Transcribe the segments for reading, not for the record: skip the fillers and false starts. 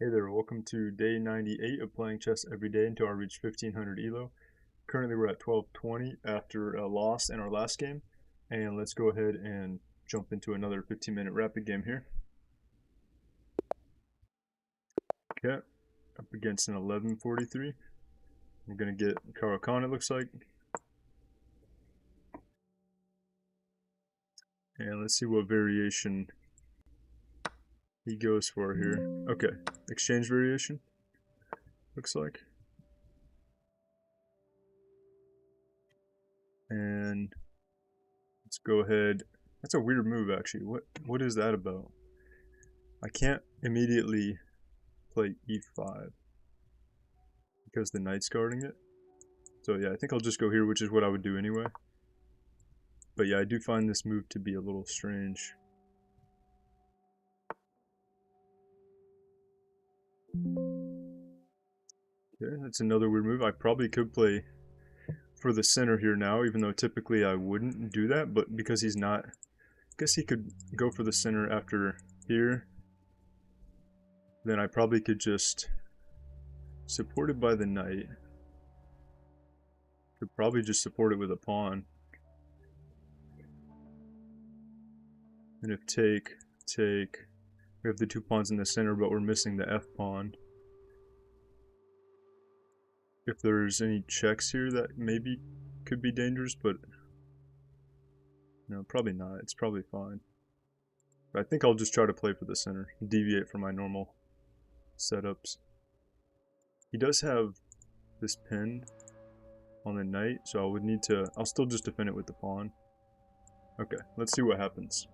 Hey there, welcome to day 98 of playing chess every day until I reach 1500 Elo. Currently we're at 1220 after a loss in our last game, and let's go ahead and jump into another 15-minute rapid game here. Okay, up against an 1143. We're going to get Karakan, it looks like. And let's see what variation he goes for here. Okay, exchange variation, looks like. And let's go ahead. That's a weird move, actually. What is that about? I can't immediately play e5 because the knight's guarding it. So yeah, I think I'll just go here, which is what I would do anyway. But yeah, I do find this move to be a little strange. Okay, that's another weird move. I probably could play for the center here now, even though typically I wouldn't do that, but because he's not, I guess he could go for the center after here. Then I probably could just support it by the knight. Could probably just support it with a pawn. And if take, we have the two pawns in the center, but we're missing the f pawn. If there's any checks here that maybe could be dangerous, but no, probably not. It's probably fine. But I think I'll just try to play for the center, deviate from my normal setups. He does have this pin on the knight, so I would need to, I'll still just defend it with the pawn. Okay, let's see what happens.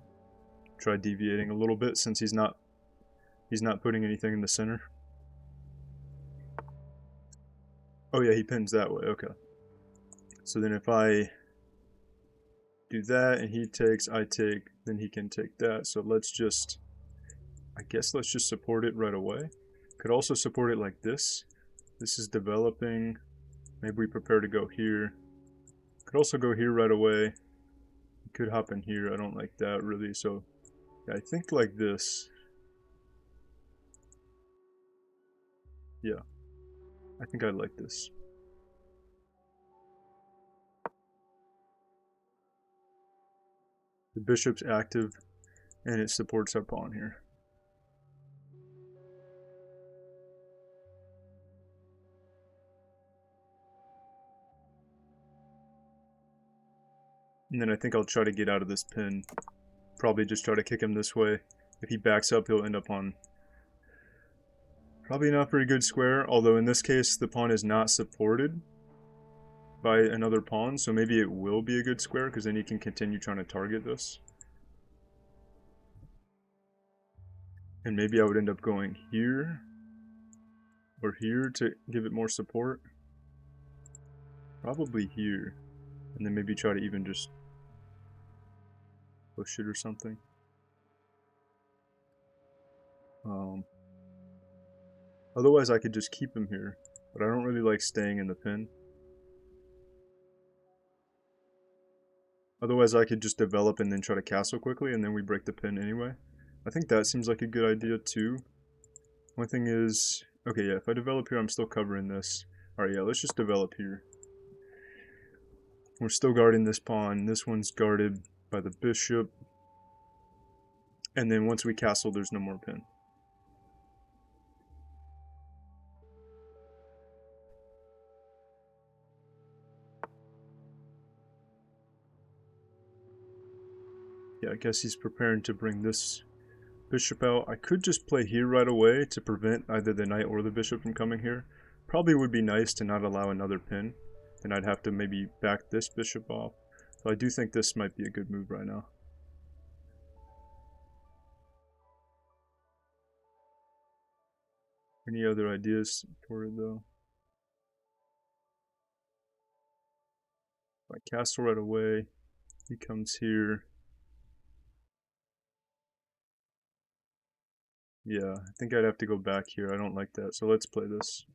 Try deviating a little bit since he's not putting anything in the center. Oh yeah, he pins that way, okay. So then if I do that and he takes, I take, then he can take that. So let's just, I guess let's just support it right away. Could also support it like this. This is developing. Maybe we prepare to go here. Could also go here right away. Could hop in here. I don't like that really. So yeah, I think like this. Yeah, I think I like this. The bishop's active and it supports our pawn here. And then I think I'll try to get out of this pin. Probably just try to kick him this way. If he backs up, he'll end up on probably not very good square, although in this case the pawn is not supported by another pawn, so maybe it will be a good square because then he can continue trying to target this. And maybe I would end up going here or here to give it more support. Probably here. And then maybe try to even just push it or something. Otherwise I could just keep him here, but I don't really like staying in the pin. Otherwise I could just develop and then try to castle quickly and then we break the pin anyway. I think that seems like a good idea too. One thing is, okay, yeah, if I develop here I'm still covering this. Alright, yeah, let's just develop here. We're still guarding this pawn. This one's guarded by the bishop. And then once we castle, there's no more pin. Yeah, I guess he's preparing to bring this bishop out. I could just play here right away to prevent either the knight or the bishop from coming here. Probably would be nice to not allow another pin. Then I'd have to maybe back this bishop off. So I do think this might be a good move right now. Any other ideas for it though? If I castle right away, he comes here. Yeah, I think I'd have to go back here. I don't like that. So let's play this.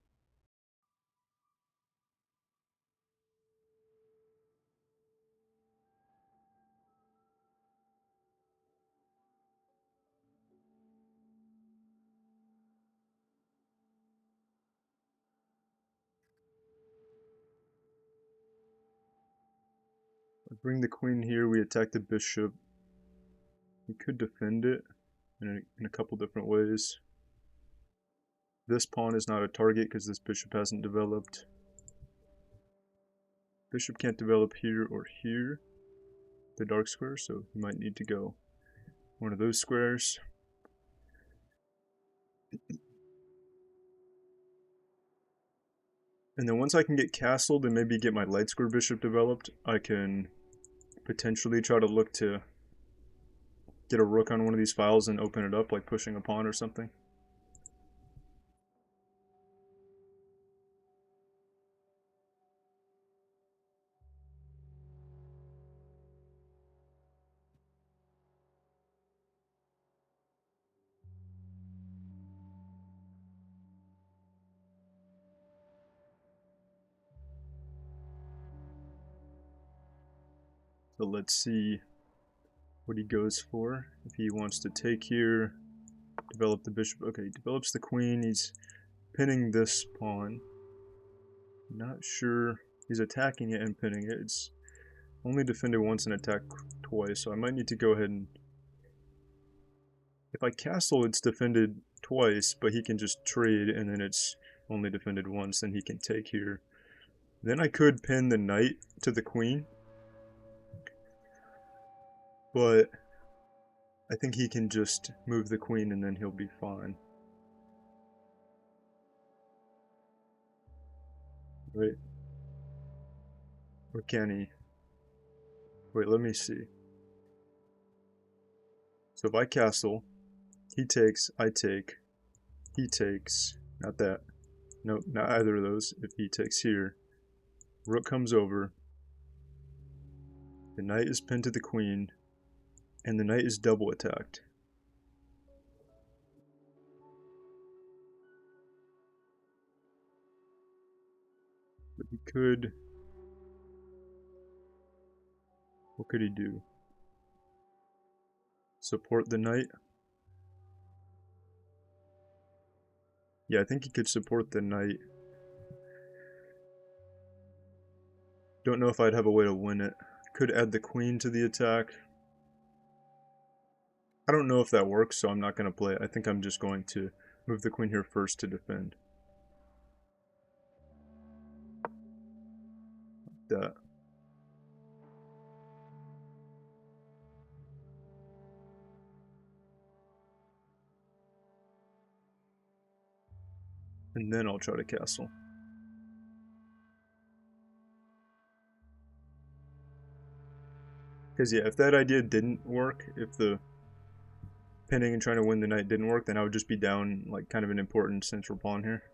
Bring the queen here, we attack the bishop. We could defend it in a couple different ways. This pawn is not a target because this bishop hasn't developed. Bishop can't develop here or here, the dark square, so you might need to go one of those squares. And then once I can get castled and maybe get my light square bishop developed, I can potentially try to look to get a rook on one of these files and open it up, like pushing a pawn or something. So let's see what he goes for. If he wants to take here, develop the bishop. Okay, he develops the queen. He's pinning this pawn. Not sure. He's attacking it and pinning it. It's only defended once and attacked twice, so I might need to go ahead and... If I castle, it's defended twice, but he can just trade, and then it's only defended once, then he can take here. Then I could pin the knight to the queen, but I think he can just move the queen and then he'll be fine. Right? Or can he? Wait, let me see. So if I castle, he takes, I take, he takes, not that. Nope, not either of those. If he takes here, rook comes over, the knight is pinned to the queen, and the knight is double attacked. But he could... What could he do? Support the knight? Yeah, I think he could support the knight. Don't know if I'd have a way to win it. Could add the queen to the attack. I don't know if that works, so I'm not going to play it. I think I'm just going to move the queen here first to defend. That. And then I'll try to castle. Because yeah, if that idea didn't work, if the pinning and trying to win the knight didn't work, then I would just be down like kind of an important central pawn here.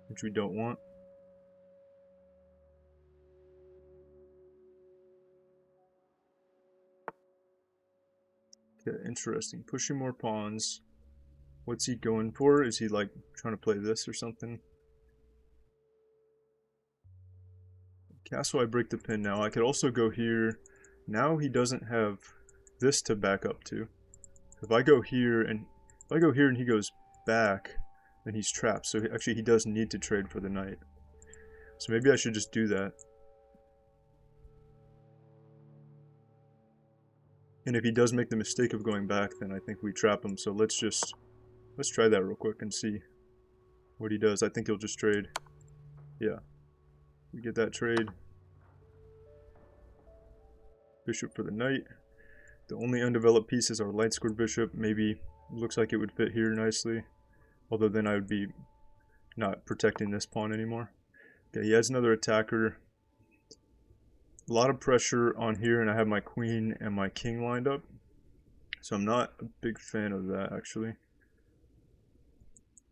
Which we don't want. Okay, interesting. Pushing more pawns. What's he going for? Is he like trying to play this or something? Castle, I break the pin now. I could also go here. Now he doesn't have this to back up to. If I go here and he goes back, then he's trapped. So actually he does need to trade for the knight. So maybe I should just do that. And if he does make the mistake of going back, then I think we trap him. So let's try that real quick and see what he does. I think he'll just trade. Yeah. We get that trade. Bishop for the knight. The only undeveloped piece is our light squared bishop. Maybe looks like it would fit here nicely. Although then I would be not protecting this pawn anymore. Okay, he has another attacker. A lot of pressure on here, and I have my queen and my king lined up. So I'm not a big fan of that, actually.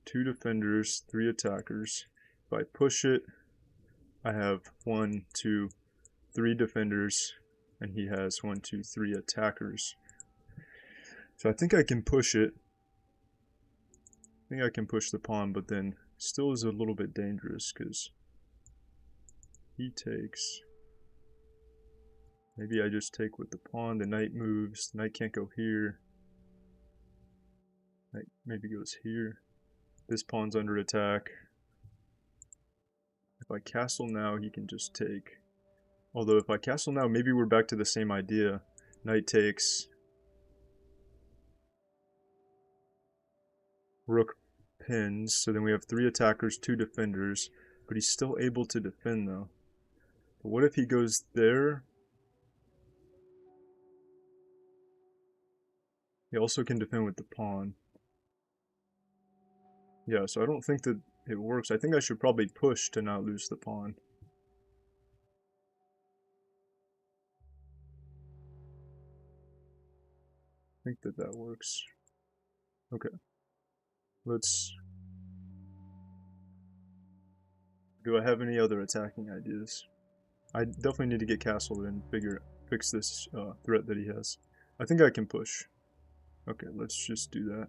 2 defenders, 3 attackers. If I push it, I have 1, 2, 3 defenders, and he has 1, 2, 3 attackers. So I think I can push it. I think I can push the pawn, but then still is a little bit dangerous because he takes. Maybe I just take with the pawn. The knight moves. The knight can't go here. Knight maybe goes here. This pawn's under attack. If I castle now, he can just take Although if I castle now, maybe we're back to the same idea. Knight takes. Rook pins, so then we have 3 attackers, 2 defenders, but he's still able to defend though. But what if he goes there? He also can defend with the pawn. Yeah, so I don't think that it works. I think I should probably push to not lose the pawn. I think that that works. Okay. Let's... Do I have any other attacking ideas? I definitely need to get castled and fix this threat that he has. I think I can push. Okay, let's just do that.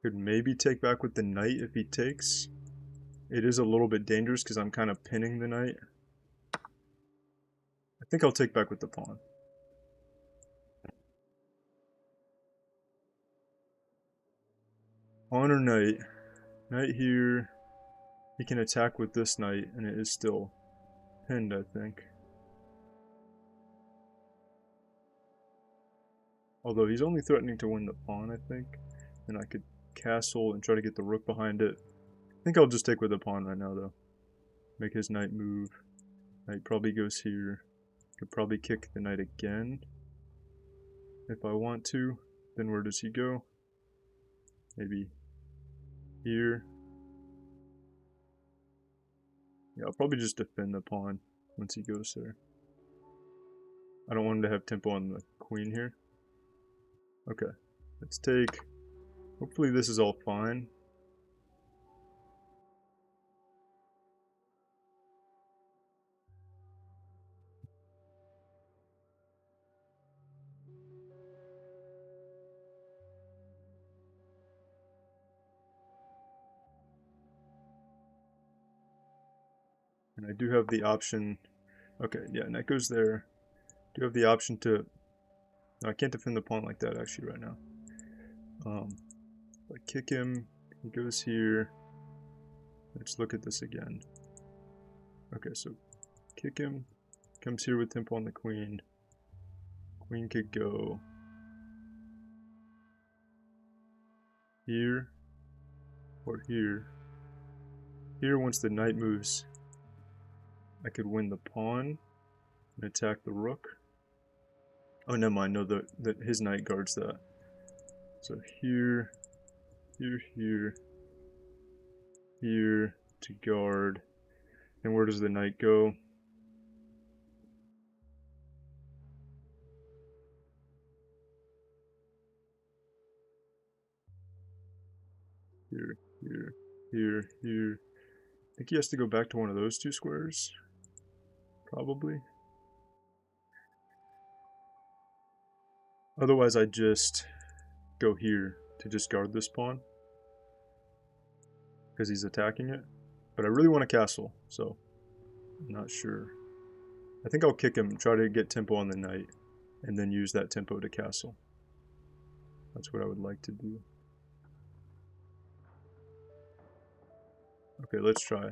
Could maybe take back with the knight if he takes. It is a little bit dangerous because I'm kind of pinning the knight. I think I'll take back with the pawn. Pawn or knight. Knight here. He can attack with this knight and it is still pinned, I think. Although he's only threatening to win the pawn, I think. And I could castle and try to get the rook behind it. I think I'll just take with the pawn right now, though. Make his knight move. Knight probably goes here. Could probably kick the knight again. If I want to. Then where does he go? Maybe here. Yeah, I'll probably just defend the pawn once he goes there. I don't want him to have tempo on the queen here. Okay, let's take... Hopefully this is all fine. And I do have the option... Okay, yeah, knight goes there. Do have the option to... No, I can't defend the pawn like that actually right now. If I kick him, he goes here. Let's look at this again. Okay, so kick him. Comes here with tempo on the queen. Queen could go here or here. Here, once the knight moves, I could win the pawn and attack the rook. Oh, never mind. No, that his knight guards that. So here, here, here, here to guard. And where does the knight go? Here, here, here, here. I think he has to go back to one of those 2 squares. Probably. Otherwise, I just go here to just guard this pawn. Because he's attacking it. But I really want a castle, so I'm not sure. I think I'll kick him, try to get tempo on the knight, and then use that tempo to castle. That's what I would like to do. Okay, let's try.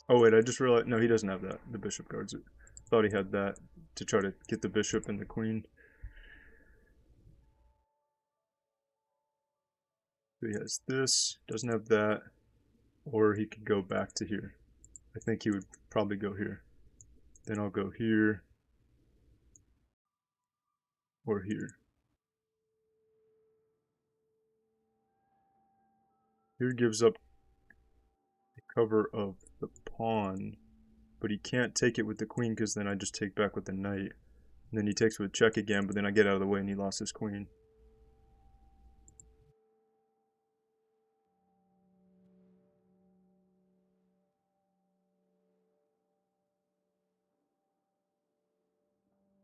Oh wait, I just realized, no, he doesn't have that. The bishop guards it. Thought he had that to try to get the bishop and the queen. So he has this, doesn't have that, or he could go back to here. I think he would probably go here. Then I'll go here, or here. Here gives up the cover of the pawn, but he can't take it with the queen because then I just take back with the knight. And then he takes with check again, but then I get out of the way and he lost his queen.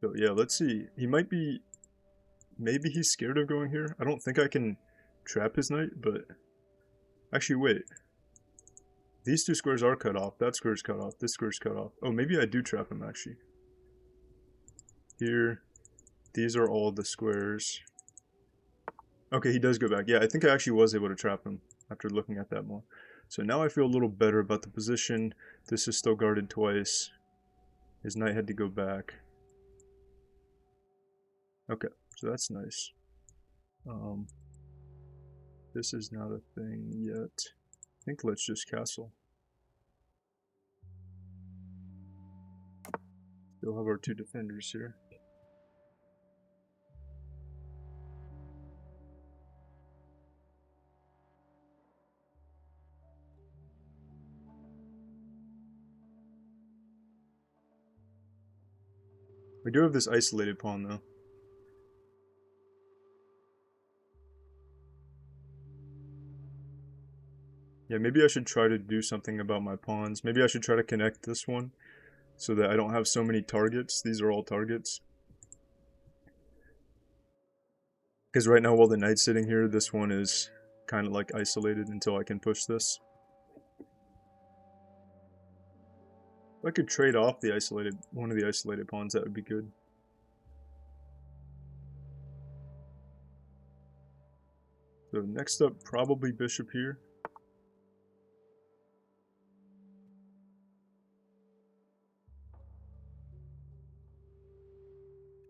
So yeah, let's see. He might be... Maybe he's scared of going here. I don't think I can trap his knight, but... Actually, wait. These 2 squares are cut off. That square's cut off. This square's cut off. Oh, maybe I do trap him, actually. here. These are all the squares. Okay, he does go back. Yeah, I think I actually was able to trap him after looking at that more. So now I feel a little better about the position. This is still guarded twice. His knight had to go back. Okay, so that's nice. This is not a thing yet. I think let's just castle. Still have our two defenders here. We do have this isolated pawn though. Yeah, maybe I should try to do something about my pawns. Maybe I should try to connect this one so that I don't have so many targets. These are all targets. Because right now while the knight's sitting here, this one is kind of like isolated until I can push this. If I could trade off the isolated, one of the isolated pawns, that would be good. So next up, probably bishop here.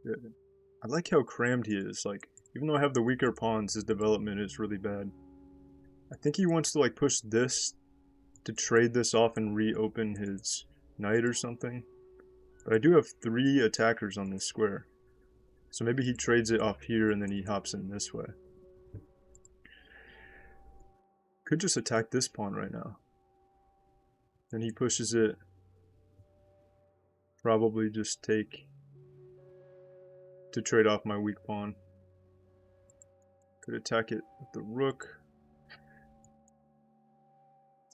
Yeah. I like how crammed he is. Like, even though I have the weaker pawns, his development is really bad. I think he wants to like push this to trade this off and reopen his knight or something. But I do have 3 attackers on this square. So maybe he trades it off here and then he hops in this way. Could just attack this pawn right now. Then he pushes it. Probably just take to trade off my weak pawn. Could attack it with the rook.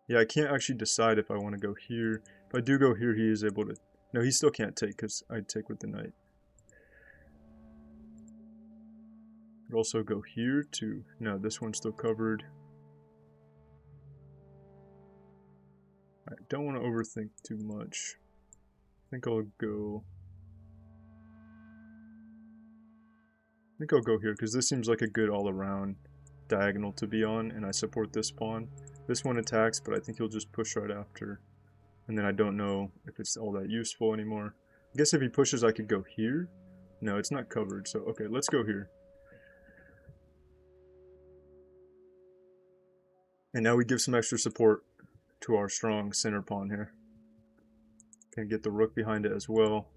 Yeah, I can't actually decide if I want to go here. If I do go here, he is able to... No, he still can't take because I'd take with the knight. Could also go here to... No, this one's still covered. I don't want to overthink too much. I think I'll go here because this seems like a good all-around diagonal to be on, and I support this pawn. This one attacks, but I think he'll just push right after. And then I don't know if it's all that useful anymore. I guess if he pushes, I could go here. No, it's not covered, so okay, let's go here. And now we give some extra support to our strong center pawn here. Can get the rook behind it as well.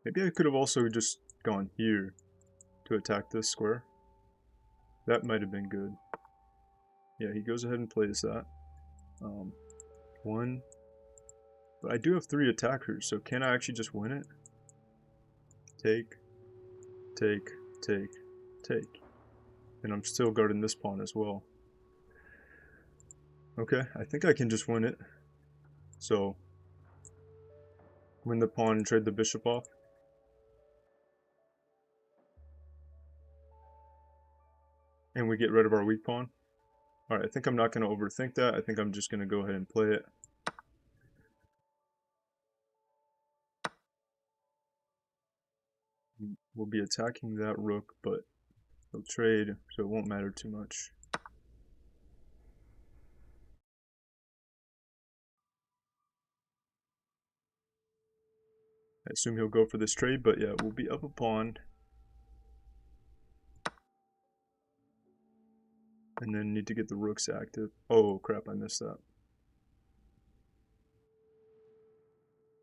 Maybe I could have also just gone here to attack this square. That might have been good. Yeah, he goes ahead and plays that. One. But I do have 3 attackers, so can I actually just win it? Take, take, take, take. And I'm still guarding this pawn as well. Okay, I think I can just win it. So, win the pawn and trade the bishop off. And we get rid of our weak pawn. Alright, I think I'm not going to overthink that. I think I'm just going to go ahead and play it. We'll be attacking that rook, but he'll trade, so it won't matter too much. I assume he'll go for this trade, but yeah, we'll be up a pawn. And then need to get the rooks active. Oh crap, I missed that.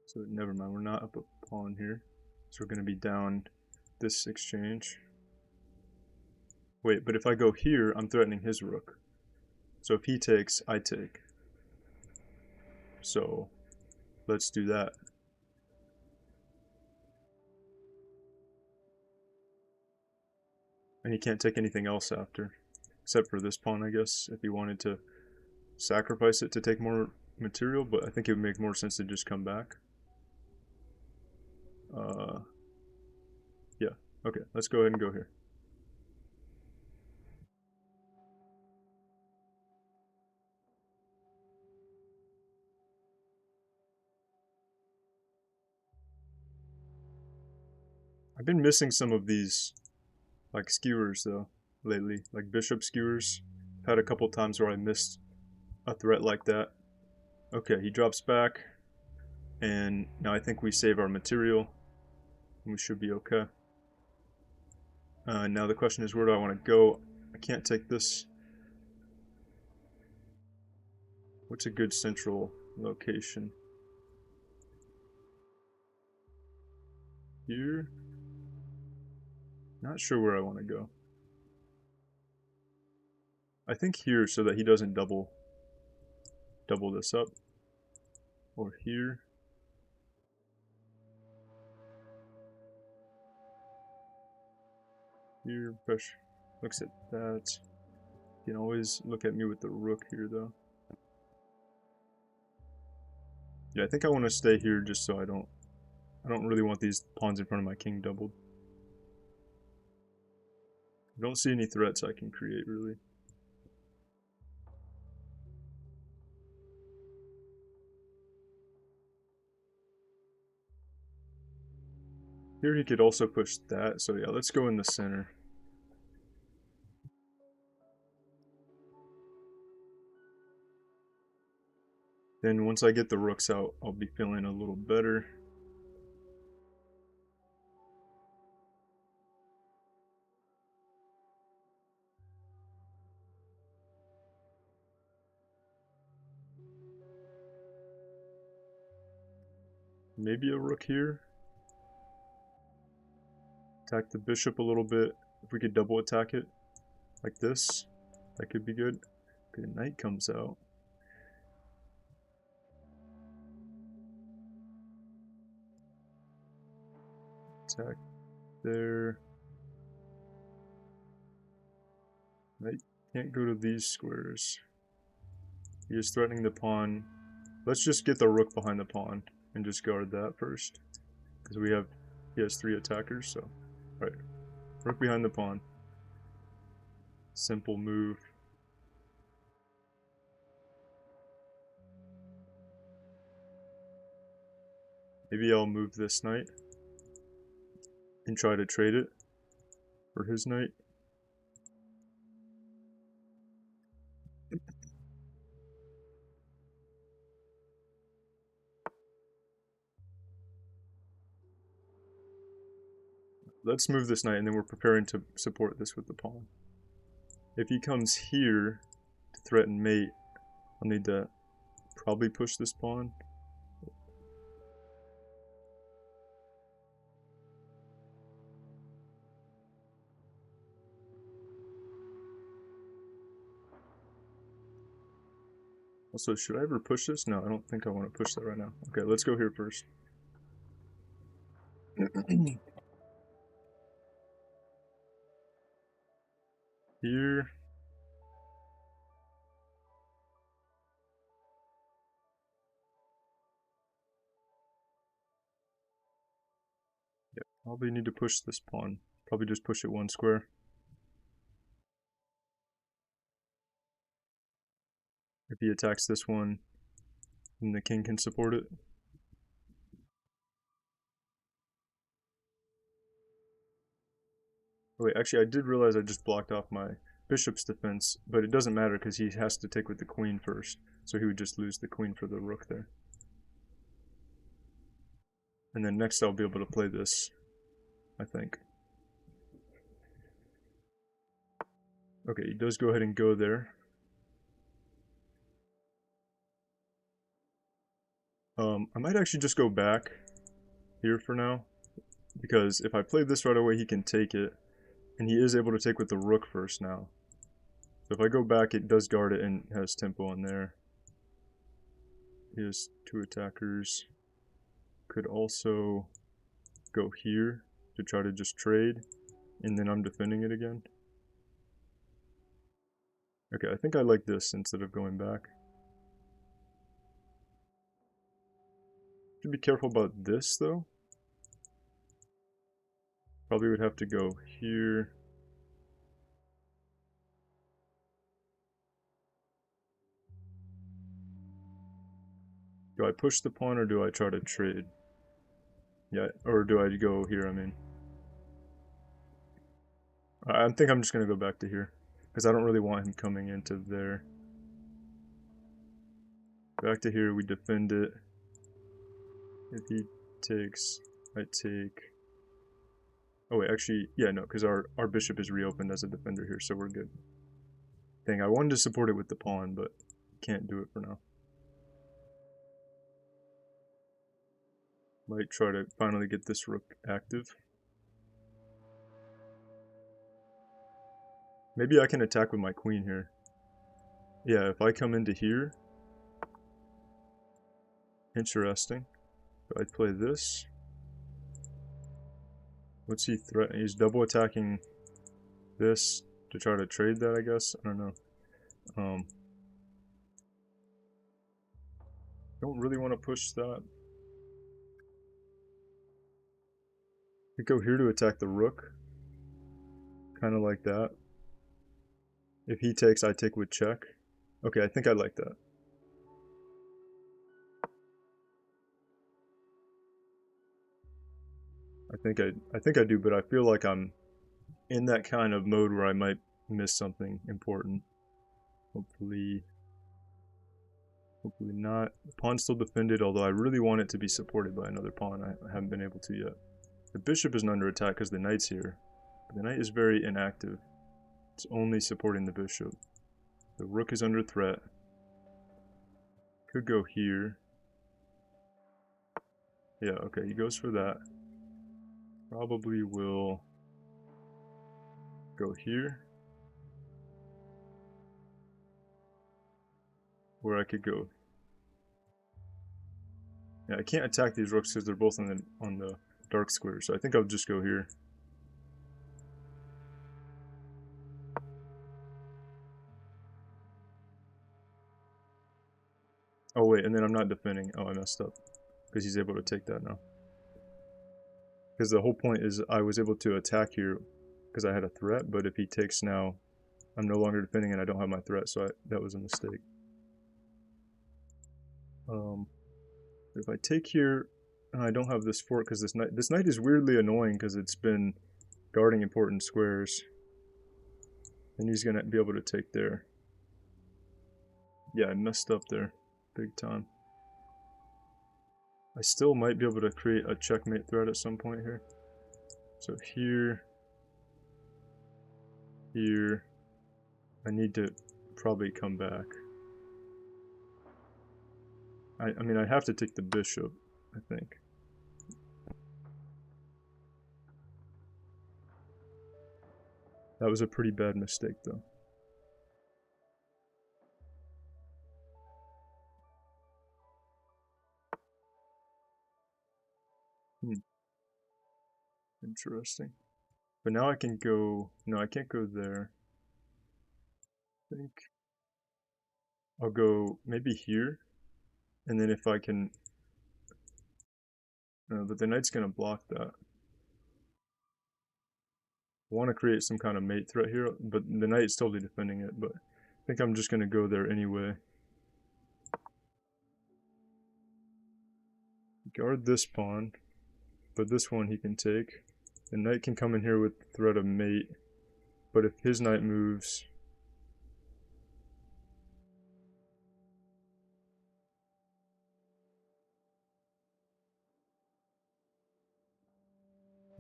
So never mind, we're not up a pawn here. So we're going to be down this exchange. Wait, but if I go here, I'm threatening his rook. So if he takes, I take. So let's do that. And he can't take anything else after. Except for this pawn, I guess, if he wanted to sacrifice it to take more material, but I think it would make more sense to just come back. Yeah, okay, let's go ahead and go here. I've been missing some of these, like, skewers, though, lately. Like, bishop skewers. I've had a couple times where I missed a threat like that. Okay, he drops back. And now I think we save our material. We should be okay. Now the question is, where do I want to go? I can't take this. What's a good central location? Here? Not sure where I want to go. I think here so that he doesn't double this up. Or here. Here, pressure. Looks at that. You can always look at me with the rook here, though. Yeah, I think I want to stay here just so I don't really want these pawns in front of my king doubled. I don't see any threats I can create, really. Here he could also push that, so yeah, let's go in the center. Then once I get the rooks out, I'll be feeling a little better. Maybe a rook here. Attack the bishop a little bit. If we could double attack it, like this, that could be good. Okay, knight comes out. Attack there. Knight can't go to these squares. He is threatening the pawn. Let's just get the rook behind the pawn and just guard that first. Because he has 3 attackers, so. Alright, rook behind the pawn. Simple move. Maybe I'll move this knight and try to trade it for his knight. Let's move this knight and then we're preparing to support this with the pawn. If he comes here to threaten mate, I'll need to probably push this pawn. Also, should I ever push this? No, I don't think I want to push that right now. Okay, let's go here first. Here. Yep, probably need to push this pawn. Probably just push it 1 square. If he attacks this one, then the king can support it. Oh wait, actually I did realize I just blocked off my bishop's defense, but it doesn't matter because he has to take with the queen first, so he would just lose the queen for the rook there. And then next I'll be able to play this, I think. Okay, he does go ahead and go there. I might actually just go back here for now, because if I play this right away, he can take it, and he is able to take with the rook first now. So if I go back, it does guard it and has tempo in there. He has 2 attackers. Could also go here to try to just trade, and then I'm defending it again. Okay, I think I like this instead of going back. Should be careful about this though. Probably would have to go here. Do I push the pawn or do I try to trade? Yeah, or do I go here, I mean. I think I'm just going to go back to here. Because I don't really want him coming into there. Back to here, we defend it. If he takes, I take... Oh wait, actually, yeah, no, because our bishop is reopened as a defender here, so we're good. Dang, I wanted to support it with the pawn, but can't do it for now. Might try to finally get this rook active. Maybe I can attack with my queen here. Yeah, if I come into here... Interesting. If I play this... What's he threatening? He's double attacking this to try to trade that, I guess? I don't know. Don't really want to push that. I go here to attack the rook. Kind of like that. If he takes, I take with check. Okay, I think I like that. I think I do, but I feel like I'm in that kind of mode where I might miss something important. Hopefully not. The pawn's still defended, although I really want it to be supported by another pawn. I haven't been able to yet. The bishop isn't under attack because the knight's here. But the knight is very inactive. It's only supporting the bishop. The rook is under threat. Could go here. Yeah, okay, he goes for that. Probably will go here. Where I could go. Yeah, I can't attack these rooks because they're both on the dark square, so I think I'll just go here. Oh wait, and then I'm not defending. Oh, I messed up. Because he's able to take that now. Because the whole point is I was able to attack here because I had a threat, but if he takes now, I'm no longer defending and I don't have my threat, so that was a mistake. If I take here, I don't have this fort because this knight is weirdly annoying because it's been guarding important squares. And he's going to be able to take there. Yeah, I messed up there. Big time. I still might be able to create a checkmate threat at some point here. So here, here, I need to probably come back. I mean, I have to take the bishop, I think. That was a pretty bad mistake, though. Interesting. But now I can go... No, I can't go there. I think I'll go maybe here. And then if I can... No, but the knight's going to block that. I want to create some kind of mate threat here, but the knight's totally defending it, but I think I'm just going to go there anyway. Guard this pawn, but this one he can take. The knight can come in here with the threat of mate, but if his knight moves...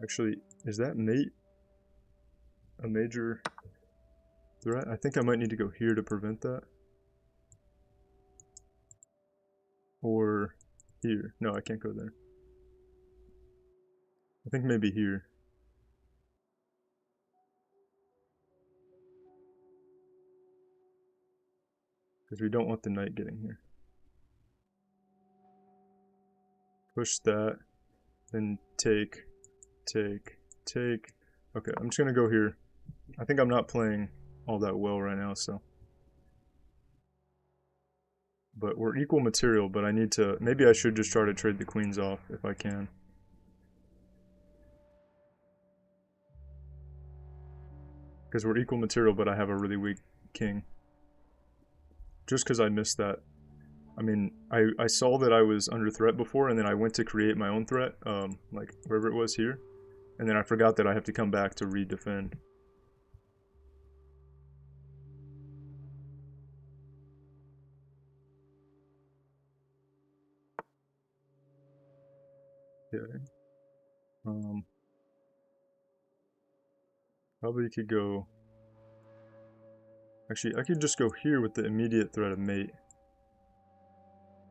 Actually, is that mate a major threat? I think I might need to go here to prevent that. Or here. No, I can't go there. I think maybe here. Because we don't want the knight getting here. Push that. Then take, take, take. Okay, I'm just going to go here. I think I'm not playing all that well right now, so. But we're equal material, but I need to... Maybe I should just try to trade the queens off if I can. Because we're equal material, but I have a really weak king. Just because I missed that. I mean, I saw that I was under threat before, and then I went to create my own threat, like wherever it was here. And then I forgot that I have to come back to re-defend. Okay. Probably could go... Actually, I could just go here with the immediate threat of mate.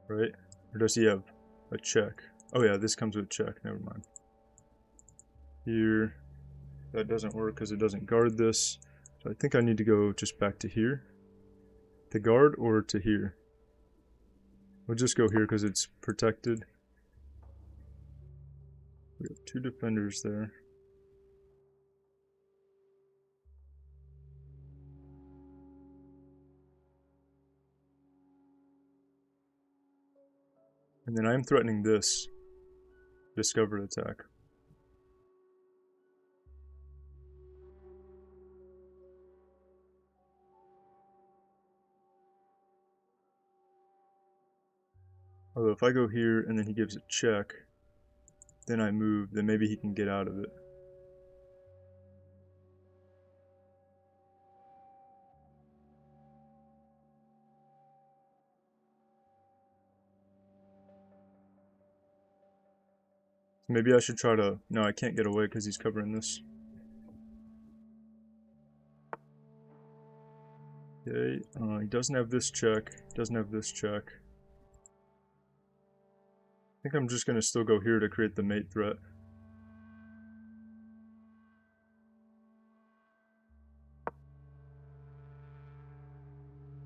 Right? Or does he have a check? Oh yeah, this comes with check. Never mind. Here. That doesn't work because it doesn't guard this. So I think I need to go just back to here. To guard or to here? We'll just go here because it's protected. We have two defenders there. And then I'm threatening this discovered attack. Although if I go here and then he gives a check, then I move, then maybe he can get out of it. So maybe I should try to... No, I can't get away because he's covering this. Okay, he doesn't have this check, doesn't have this check. I think I'm just going to still go here to create the mate threat.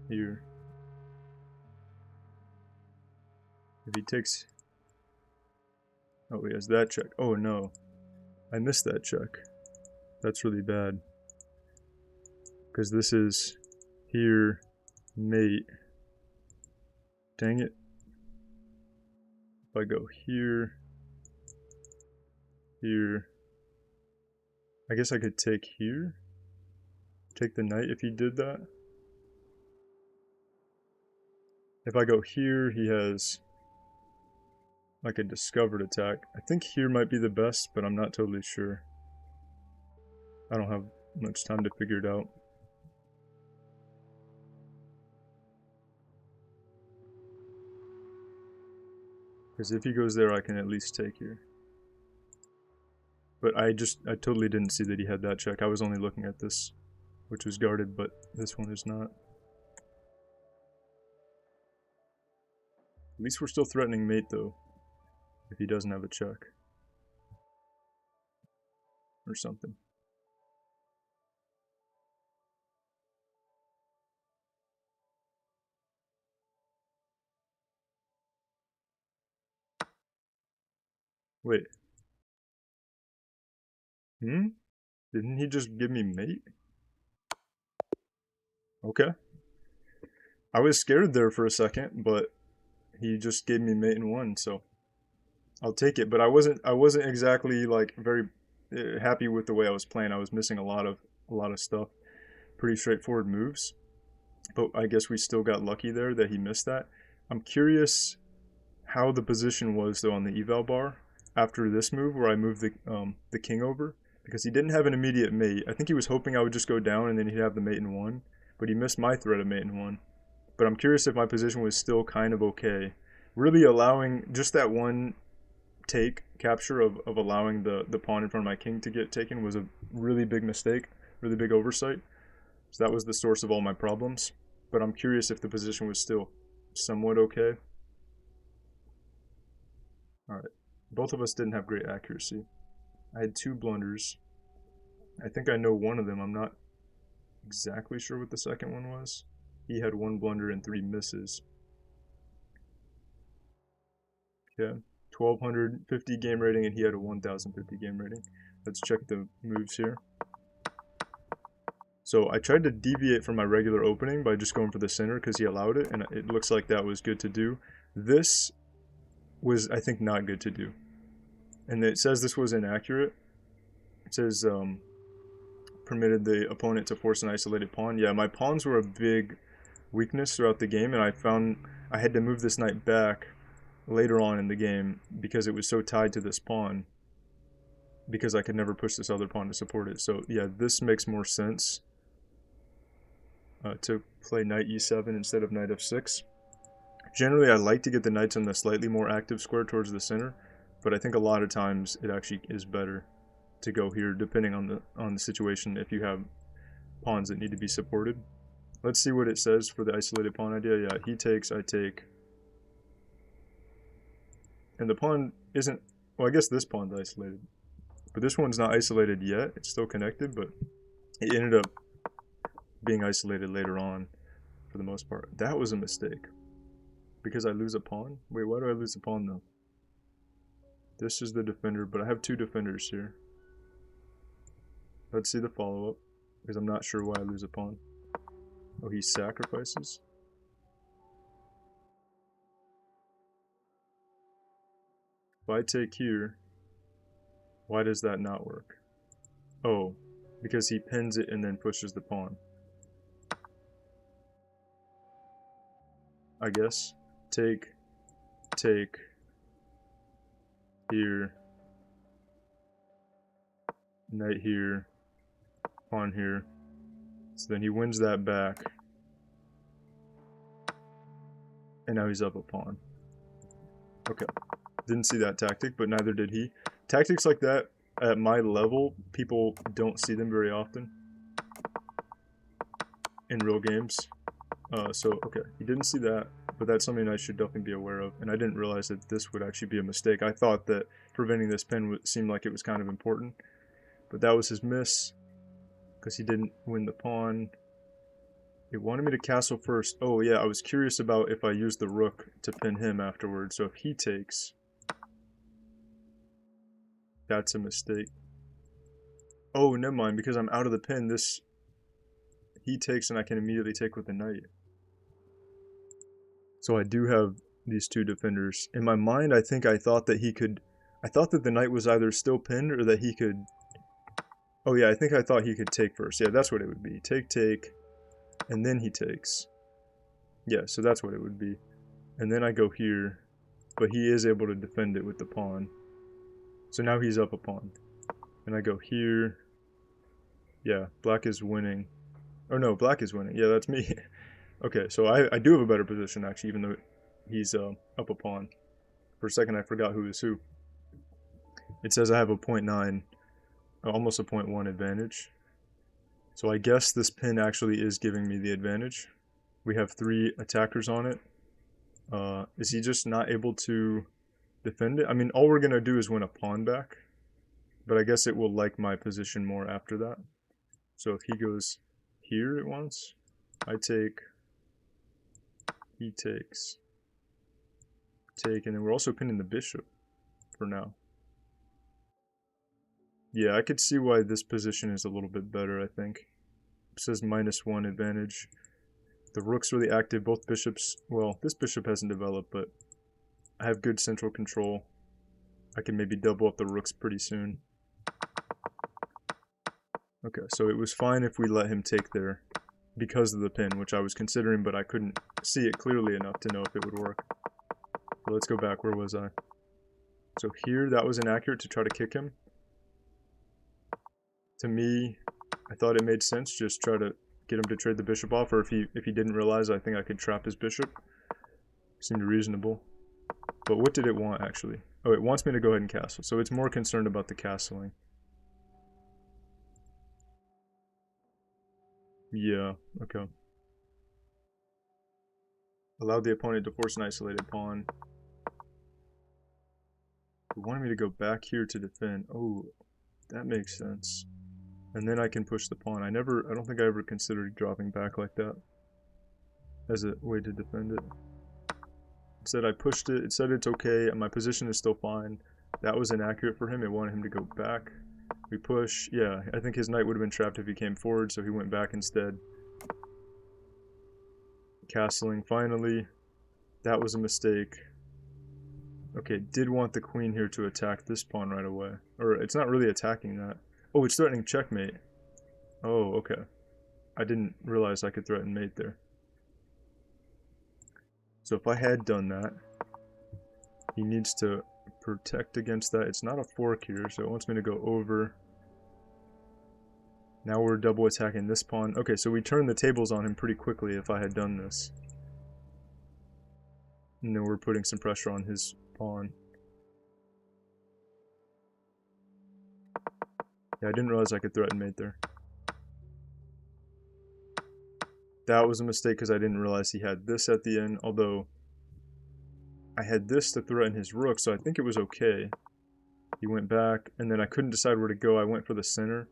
Here. If he takes... Oh, he has that check. Oh no. I missed that check. That's really bad. Because this is here, mate. Dang it. If I go here, here. I guess I could take here. Take the knight if he did that. If I go here, he has like a discovered attack. I think here might be the best, but I'm not totally sure. I don't have much time to figure it out. Because if he goes there, I can at least take here. But I totally didn't see that he had that check. I was only looking at this, which was guarded, but this one is not. At least we're still threatening mate, though, if he doesn't have a check. Or something. Wait. Hmm? Didn't he just give me mate? Okay. I was scared there for a second, but he just gave me mate and won, so I'll take it. But I wasn't exactly like very happy with the way I was playing. I was missing a lot of stuff. Pretty straightforward moves. But I guess we still got lucky there that he missed that. I'm curious how the position was though on the eval bar after this move where I moved the king over, because he didn't have an immediate mate. I think he was hoping I would just go down and then he'd have the mate in one, but he missed my threat of mate in one. But I'm curious if my position was still kind of okay. Really allowing just that one take capture of allowing the pawn in front of my king to get taken was a really big mistake, really big oversight. So that was the source of all my problems. But I'm curious if the position was still somewhat okay. Alright. Both of us didn't have great accuracy. I had two blunders. I think I know one of them. I'm not exactly sure what the second one was. He had one blunder and three misses. Okay. 1250 game rating and he had a 1050 game rating. Let's check the moves here. So I tried to deviate from my regular opening by just going for the center because he allowed it, and it looks like that was good to do. This was, I think, not good to do. And it says this was inaccurate. It says permitted the opponent to force an isolated pawn. Yeah, my pawns were a big weakness throughout the game, and I found I had to move this knight back later on in the game because it was so tied to this pawn, because I could never push this other pawn to support it. So yeah, this makes more sense to play knight e7 instead of knight f6. Generally, I like to get the knights in the slightly more active square towards the center, but I think a lot of times it actually is better to go here, depending on the situation, if you have pawns that need to be supported. Let's see what it says for the isolated pawn idea. Yeah, he takes, I take. And the pawn isn't, well, I guess this pawn's isolated. But this one's not isolated yet. It's still connected, but it ended up being isolated later on for the most part. That was a mistake. Because I lose a pawn? Wait, why do I lose a pawn though? This is the defender, but I have two defenders here. Let's see the follow-up, because I'm not sure why I lose a pawn. Oh, he sacrifices? If I take here, why does that not work? Oh, because he pins it and then pushes the pawn. I guess. Take, here, knight here, pawn here. So then he wins that back. And now he's up a pawn. Okay. Didn't see that tactic, but neither did he. Tactics like that, at my level, people don't see them very often in real games. So, okay, he didn't see that, but that's something I should definitely be aware of. And I didn't realize that this would actually be a mistake. I thought that preventing this pin seemed like it was kind of important, but that was his miss, because he didn't win the pawn. It wanted me to castle first. Oh yeah, I was curious about if I used the rook to pin him afterwards. So if he takes, that's a mistake. Oh, never mind, because I'm out of the pin, this, he takes and I can immediately take with the knight. So I do have these two defenders. In my mind, I thought that he could, I thought that the knight was either still pinned or that he could, oh yeah, I think I thought he could take first. Yeah, that's what it would be. Take, and then he takes. Yeah, so that's what it would be. And then I go here, but he is able to defend it with the pawn. So now he's up a pawn. And I go here. Yeah, black is winning. Oh no, black is winning. Yeah, that's me. Okay, so I do have a better position actually, even though he's up a pawn. For a second I forgot who is who. It says I have a 0.9, almost a 0.1 advantage. So I guess this pin actually is giving me the advantage. We have 3 attackers on it. Is he just not able to defend it? I mean, all we're going to do is win a pawn back. But I guess it will like my position more after that. So if he goes here at once, I take, he takes, take, and then we're also pinning the bishop for now. Yeah, I could see why this position is a little bit better, I think. It says -1 advantage. The rook's really active, both bishops, well, this bishop hasn't developed, but I have good central control. I can maybe double up the rooks pretty soon. Okay, so it was fine if we let him take there because of the pin, which I was considering, but I couldn't see it clearly enough to know if it would work. So let's go back, where was I? So here, that was inaccurate to try to kick him. To me, I thought it made sense, just try to get him to trade the bishop off, or if he didn't realize, I think I could trap his bishop. Seemed reasonable. But what did it want, actually? Oh, it wants me to go ahead and castle, so it's more concerned about the castling. Yeah, okay. Allowed the opponent to force an isolated pawn. It wanted me to go back here to defend. Oh, that makes sense. And then I can push the pawn. I don't think I ever considered dropping back like that as a way to defend it. It said I pushed it, it said it's okay, and my position is still fine. That was inaccurate for him, it wanted him to go back. We push, yeah, I think his knight would have been trapped if he came forward, so he went back instead. Castling, finally. That was a mistake. Okay, did want the queen here to attack this pawn right away. Or, it's not really attacking that. Oh, it's threatening checkmate. Oh, okay. I didn't realize I could threaten mate there. So if I had done that, he needs to protect against that. It's not a fork here, so it wants me to go over. Now we're double attacking this pawn. Okay, so we turned the tables on him pretty quickly if I had done this. And then we're putting some pressure on his pawn. Yeah, I didn't realize I could threaten mate there. That was a mistake because I didn't realize he had this at the end, although I had this to threaten his rook, so I think it was okay. He went back, and then I couldn't decide where to go. I went for the center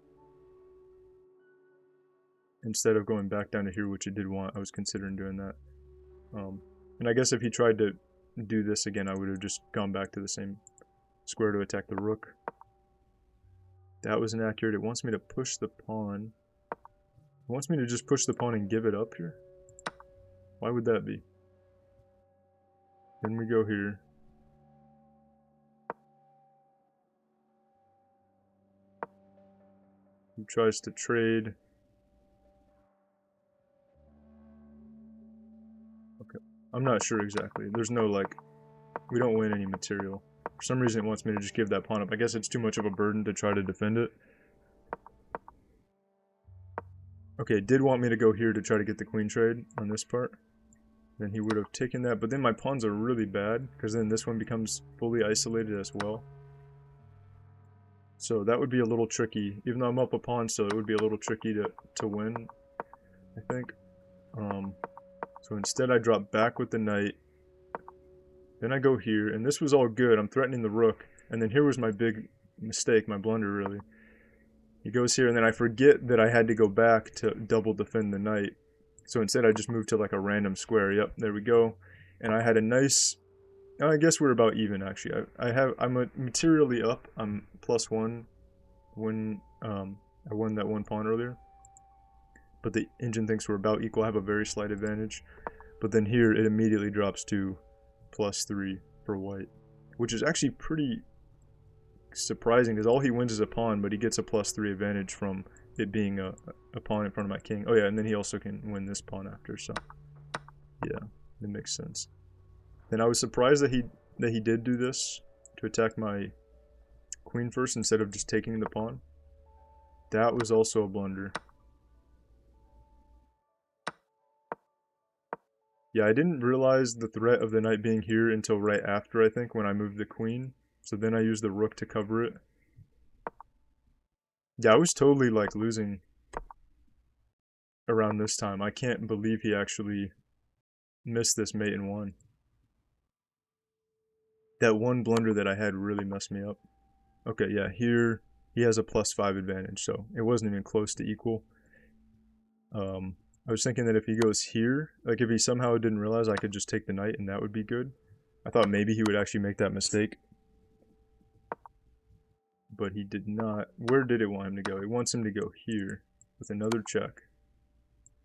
instead of going back down to here, which I did want. I was considering doing that. And I guess if he tried to do this again, I would have just gone back to the same square to attack the rook. That was inaccurate. It wants me to push the pawn. It wants me to just push the pawn and give it up here? Why would that be? Then we go here. He tries to trade. Okay. I'm not sure exactly. There's no, like, we don't win any material. For some reason it wants me to just give that pawn up. I guess it's too much of a burden to try to defend it. Okay, it did want me to go here to try to get the queen trade on this part. Then he would have taken that, but then my pawns are really bad, because then this one becomes fully isolated as well. So that would be a little tricky. Even though I'm up a pawn, so it would be a little tricky to win, I think. So instead I drop back with the knight. Then I go here, and this was all good. I'm threatening the rook, and then here was my big mistake, my blunder really. He goes here, and then I forget that I had to go back to double defend the knight. So instead I just moved to like a random square. Yep, there we go. And I had a nice... I guess we're about even actually. I'm materially up. I'm +1 when I won that one pawn earlier. But the engine thinks we're about equal. I have a very slight advantage. But then here it immediately drops to +3 for white, which is actually pretty surprising because all he wins is a pawn, but he gets a +3 advantage from it being a pawn in front of my king. Oh yeah, and then he also can win this pawn after, so yeah, it makes sense. Then I was surprised that he did do this to attack my queen first instead of just taking the pawn. That was also a blunder. Yeah, I didn't realize the threat of the knight being here until right after, I think, when I moved the queen. So then I used the rook to cover it. Yeah, I was totally, like, losing around this time. I can't believe he actually missed this mate and won. That one blunder that I had really messed me up. Okay, yeah, here he has a +5 advantage, so it wasn't even close to equal. I was thinking that if he goes here, like if he somehow didn't realize I could just take the knight and that would be good. I thought maybe he would actually make that mistake. But he did not. Where did it want him to go? It wants him to go here with another check.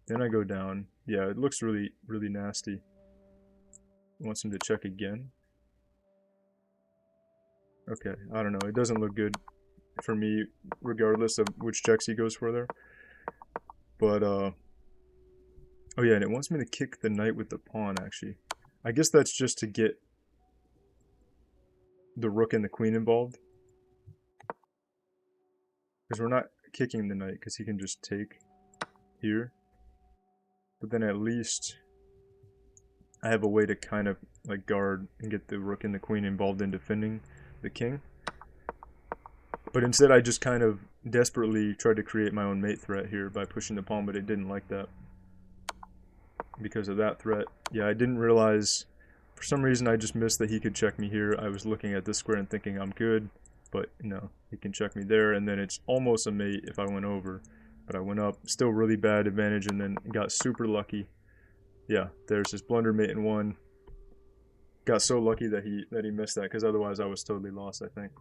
Then I go down. Yeah, it looks really, really nasty. It wants him to check again. Okay, I don't know. It doesn't look good for me, regardless of which checks he goes for there. But, oh yeah, and it wants me to kick the knight with the pawn, actually. I guess that's just to get the rook and the queen involved. Because we're not kicking the knight, because he can just take here. But then at least I have a way to kind of like guard and get the rook and the queen involved in defending the king. But instead I just kind of desperately tried to create my own mate threat here by pushing the pawn, but it didn't like that. Because of that threat. Yeah, I didn't realize, for some reason I just missed that he could check me here. I was looking at this square and thinking I'm good, but no, he can check me there, and then it's almost a mate if I went over. But I went up, still really bad advantage, and then got super lucky. Yeah, there's his blunder mate in one. Got so lucky that he missed that, because otherwise I was totally lost, I think.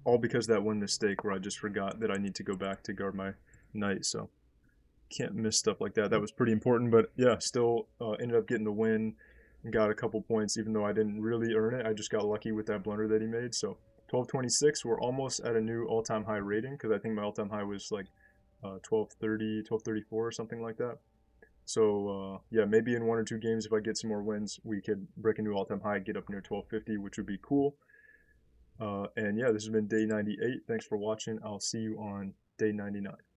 All because of that one mistake where I just forgot that I need to go back to guard my knight, so can't miss stuff like that. That was pretty important, but yeah, still ended up getting the win and got a couple points, even though I didn't really earn it. I just got lucky with that blunder that he made. So 1226, we're almost at a new all-time high rating, because I think my all-time high was like 1230, 1234 or something like that. So yeah, maybe in one or two games, if I get some more wins, we could break a new all-time high, get up near 1250, which would be cool. And yeah, this has been day 98. Thanks for watching. I'll see you on day 99.